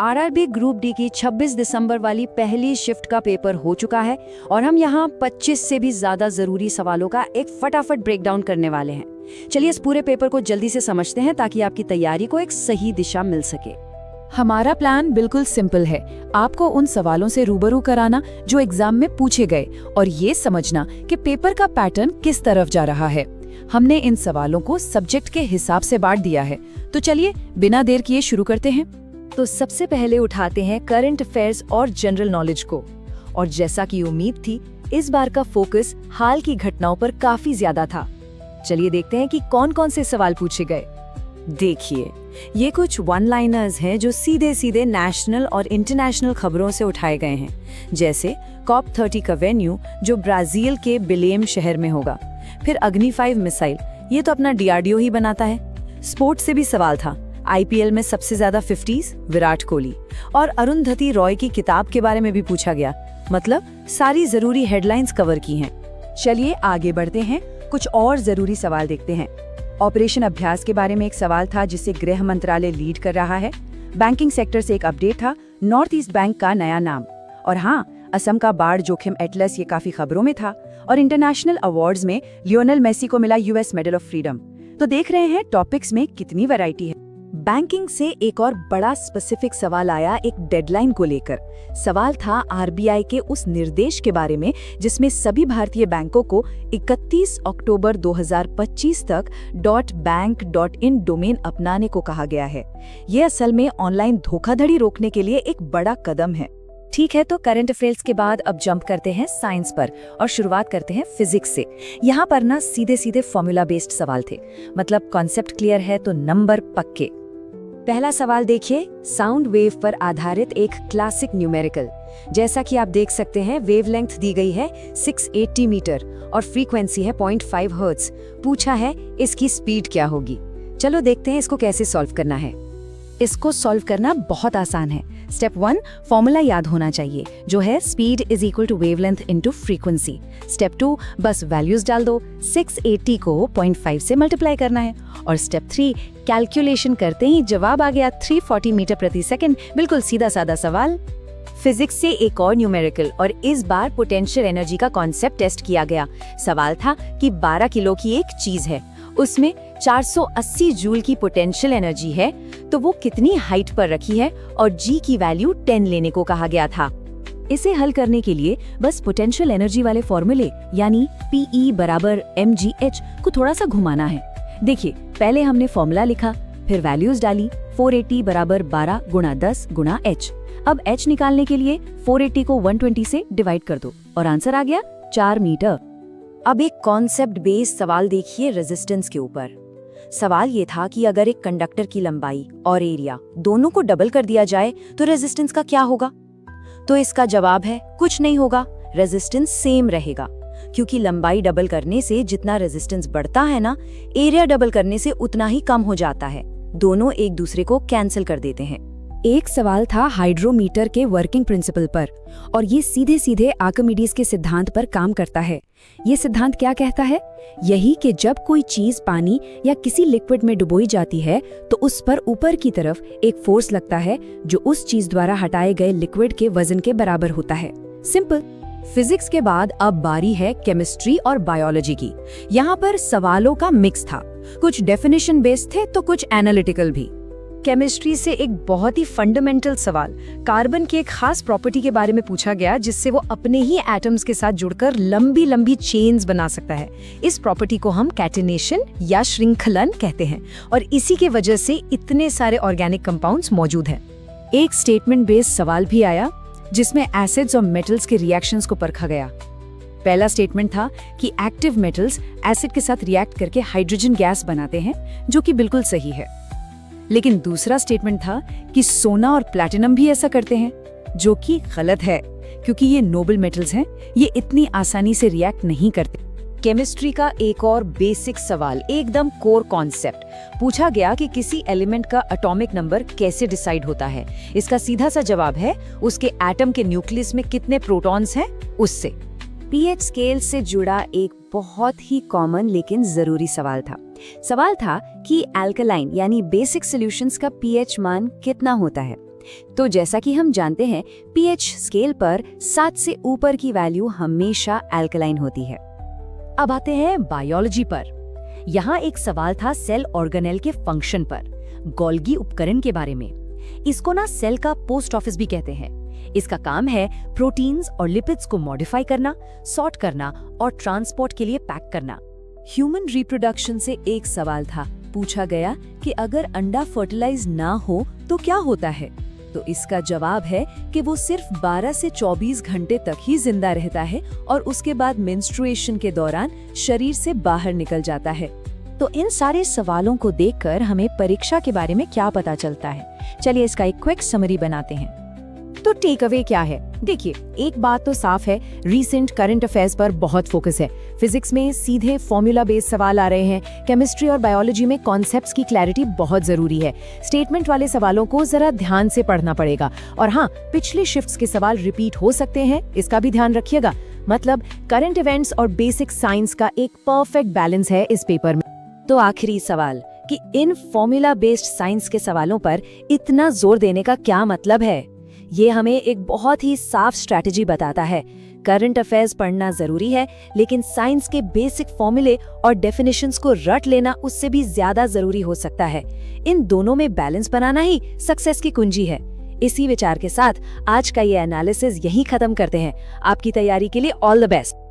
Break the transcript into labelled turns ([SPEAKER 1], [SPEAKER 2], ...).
[SPEAKER 1] RRB group D की 26 दिसंबर वाली पहली शिफ्ट का पेपर हो चुका है और हम यहाँ 25 से भी ज्यादा जरूरी सवालों का एक फटाफट ब्रेकडाउन करने वाले हैं। चलिए इस पूरे पेपर को जल्दी से समझते हैं ताकि आपकी तैयारी को एक सही दिशा मिल सके।
[SPEAKER 2] हमारा प्लान बिल्कुल सिंपल है, आपको उन सवालों से रूबरू कराना जो एग्जाम में पूछे गए और ये समझना कि पेपर का पैटर्न किस तरफ जा रहा है। हमने इन सवालों को सब्जेक्ट के हिसाब से बांट दिया है, तो चलिए बिना देर किए शुरू करते हैं।
[SPEAKER 1] तो सबसे पहले उठाते हैं करंट अफेयर्स और जनरल नॉलेज को। और जैसा कि उम्मीद थी, इस बार का फोकस हाल की घटनाओं पर काफी ज्यादा था। चलिए देखते हैं कि कौन कौन से सवाल पूछे गए। देखिए, ये कुछ वन लाइनर्स हैं जो सीधे सीधे नेशनल और इंटरनेशनल खबरों से उठाए गए हैं, जैसे COP30 का वेन्यू जो ब्राजील के बिलेम शहर में होगा। फिर अग्नि 5 मिसाइल, ये तो अपना DRDO ही बनाता है। स्पोर्ट्स से भी सवाल था, IPL में सबसे ज्यादा 50s विराट कोहली, और अरुंधति रॉय की किताब के बारे में भी पूछा गया। मतलब सारी जरूरी हेडलाइंस कवर की हैं। चलिए आगे बढ़ते हैं, कुछ और जरूरी सवाल देखते हैं। ऑपरेशन अभ्यास के बारे में एक सवाल था जिसे गृह मंत्रालय लीड कर रहा है। बैंकिंग सेक्टर से एक अपडेट था, नॉर्थ ईस्ट बैंक का नया नाम। और हाँ, असम का बाढ़ जोखिम एटलस, ये काफी खबरों में था। और इंटरनेशनल अवार्ड्स में लियोनेल मेसी को मिला US मेडल ऑफ फ्रीडम। तो देख रहे हैं टॉपिक्स में कितनी वैरायटी है। बैंकिंग से एक और बड़ा स्पेसिफिक सवाल आया एक डेडलाइन को लेकर। सवाल था RBI के उस निर्देश के बारे में जिसमें सभी भारतीय बैंकों को 31 अक्टूबर 2025 तक .bank.in डोमेन अपनाने को कहा गया है। ये असल में ऑनलाइन धोखाधड़ी रोकने के लिए एक बड़ा कदम है। ठीक है, तो करंट अफेयर्स के बाद अब जंप करते हैं साइंस पर और शुरुआत करते हैं फिजिक्स से। यहाँ पर ना सीधे सीधे फॉर्मूला बेस्ड सवाल थे, मतलब कॉन्सेप्ट क्लियर है तो नंबर पक्के। पहला सवाल देखिए, साउंड वेव पर आधारित एक क्लासिक न्यूमेरिकल। जैसा कि आप देख सकते हैं, वेवलेंथ दी गई है 680 मीटर और फ्रीक्वेंसी है 0.5 हर्ट्ज। पूछा है इसकी स्पीड क्या होगी। चलो देखते हैं इसको कैसे सॉल्व करना है। इसको सॉल्व करना बहुत आसान है। स्टेप 1, फॉर्मूला याद होना चाहिए जो है speed is equal to wavelength into frequency. Step 2, बस वैल्यूज डाल दो, 680 को 0.5 से मल्टीप्लाई करना है। और स्टेप 3, कैलकुलेशन करते ही जवाब आ गया 340 मीटर प्रति सेकंड। बिल्कुल सीधा साधा सवाल। फिजिक्स से एक और न्यूमेरिकल, और इस बार पोटेंशियल एनर्जी का कॉन्सेप्ट टेस्ट किया गया। सवाल था कि 12 किलो की एक चीज है, उसमें 480 जूल की पोटेंशियल एनर्जी है, तो वो कितनी हाइट पर रखी है, और G की वैल्यू 10 लेने को कहा गया था। इसे हल करने के लिए बस पोटेंशियल एनर्जी वाले फॉर्मूले यानी PE बराबर mgh को थोड़ा सा घुमाना है। देखिए, पहले हमने फॉर्मूला लिखा, फिर वैल्यूज डाली, 480 बराबर 12 गुणा 10 गुणा h। अब h निकालने के लिए 480 को 120 से डिवाइड कर दो और आंसर आ गया 4 मीटर। अब एक कॉन्सेप्ट बेस्ड सवाल देखिए रेजिस्टेंस के ऊपर। सवाल ये था कि अगर एक कंडक्टर की लंबाई और एरिया दोनों को डबल कर दिया जाए तो रेजिस्टेंस का क्या होगा। तो इसका जवाब है कुछ नहीं होगा, रेजिस्टेंस सेम रहेगा, क्योंकि लंबाई डबल करने से जितना रेजिस्टेंस बढ़ता है ना, एरिया डबल करने से उतना ही कम हो जाता है। दोनों एक दूसरे को कैंसिल कर देते हैं। एक सवाल था हाइड्रोमीटर के वर्किंग प्रिंसिपल पर, और ये सीधे सीधे आर्किमिडीज के सिद्धांत पर काम करता है। ये सिद्धांत क्या कहता है? यही कि जब कोई चीज पानी या किसी लिक्विड में डुबोई जाती है तो उस पर ऊपर की तरफ एक फोर्स लगता है जो उस चीज द्वारा हटाए गए लिक्विड के वजन के बराबर होता है। सिंपल। फिजिक्स के बाद अब बारी है केमिस्ट्री और बायोलॉजी की। यहाँ पर सवालों का मिक्स था, कुछ डेफिनेशन बेस्ड थे तो कुछ एनालिटिकल भी। केमिस्ट्री से एक बहुत ही फंडामेंटल सवाल, कार्बन की एक खास प्रॉपर्टी के बारे में पूछा गया जिससे वो अपने ही एटम्स के साथ जुड़कर लंबी लंबी चेन्स बना सकता है। इस प्रॉपर्टी को हम कैटिनेशन या श्रृंखलन कहते हैं, और इसी के वजह से इतने सारे ऑर्गेनिक कंपाउंड्स मौजूद हैं। एक स्टेटमेंट बेस्ड सवाल भी आया जिसमें एसिड्स और मेटल्स के रिएक्शंस को परखा गया। पहला स्टेटमेंट था कि एक्टिव मेटल्स एसिड के साथ रिएक्ट करके हाइड्रोजन गैस बनाते हैं, जो कि बिल्कुल सही है। लेकिन दूसरा स्टेटमेंट था कि सोना और प्लैटिनम भी ऐसा करते हैं, जो कि गलत है, क्योंकि ये नोबल मेटल्स हैं, ये इतनी आसानी से रिएक्ट नहीं करते। केमिस्ट्री का एक और बेसिक सवाल, एकदम कोर कॉन्सेप्ट, पूछा गया कि किसी एलिमेंट का एटॉमिक नंबर कैसे डिसाइड होता है। इसका सीधा सा जवाब है उसके एटम के न्यूक्लियस में कितने प्रोटॉन्स हैं उससे। पीएच स्केल से जुड़ा एक बहुत ही कॉमन लेकिन जरूरी सवाल था कि अल्कलाइन यानी बेसिक सॉल्यूशंस का पीएच मान कितना होता है। तो जैसा कि हम जानते हैं, पीएच स्केल पर 7 से ऊपर की वैल्यू हमेशा एल्कलाइन होती है। अब आते हैं बायोलॉजी पर। यहाँ एक सवाल था सेल ऑर्गेनेल के फंक्शन पर, गोल्गी उपकरण के बारे में। इसको ना सेल का पोस्ट ऑफिस भी कहते हैं। इसका काम है प्रोटीन्स और लिपिड्स को मॉडिफाई करना, सॉर्ट करना और ट्रांसपोर्ट के लिए पैक करना। ह्यूमन रिप्रोडक्शन से एक सवाल था, पूछा गया कि अगर अंडा फर्टिलाइज ना हो तो क्या होता है? तो इसका जवाब है कि वो सिर्फ 12 से 24 घंटे तक ही जिंदा रहता है और उसके बाद मेंस्ट्रुएशन के दौरान शरीर से बाहर निकल जाता है। तो इन सारे सवालों को देखकर हमें परीक्षा के बारे में क्या पता चलता है? चलिए इसका एक क्विक समरी बनाते हैं।
[SPEAKER 2] तो टेक अवे क्या है? देखिए, एक बात तो साफ है, रीसेंट करंट अफेयर्स पर बहुत फोकस है। फिजिक्स में सीधे फॉर्मूला बेस्ड सवाल आ रहे हैं, केमिस्ट्री और बायोलॉजी में कॉन्सेप्ट्स की क्लैरिटी बहुत जरूरी है। स्टेटमेंट वाले सवालों को जरा ध्यान से पढ़ना पड़ेगा। और हाँ, पिछली शिफ्ट्स के सवाल रिपीट हो सकते हैं, इसका भी ध्यान रखिएगा। मतलब करंट इवेंट्स और बेसिक साइंस का एक परफेक्ट बैलेंस है इस पेपर में।
[SPEAKER 1] तो आखिरी सवाल कि इन फॉर्मूला बेस्ड साइंस के सवालों पर इतना जोर देने का क्या मतलब है? ये हमें एक बहुत ही साफ स्ट्रैटेजी बताता है। करंट अफेयर्स पढ़ना जरूरी है, लेकिन साइंस के बेसिक फॉर्मूले और डेफिनेशंस को रट लेना उससे भी ज्यादा जरूरी हो सकता है। इन दोनों में बैलेंस बनाना ही सक्सेस की कुंजी है। इसी विचार के साथ आज का ये एनालिसिस यहीं खत्म करते हैं। आपकी तैयारी के लिए ऑल द बेस्ट।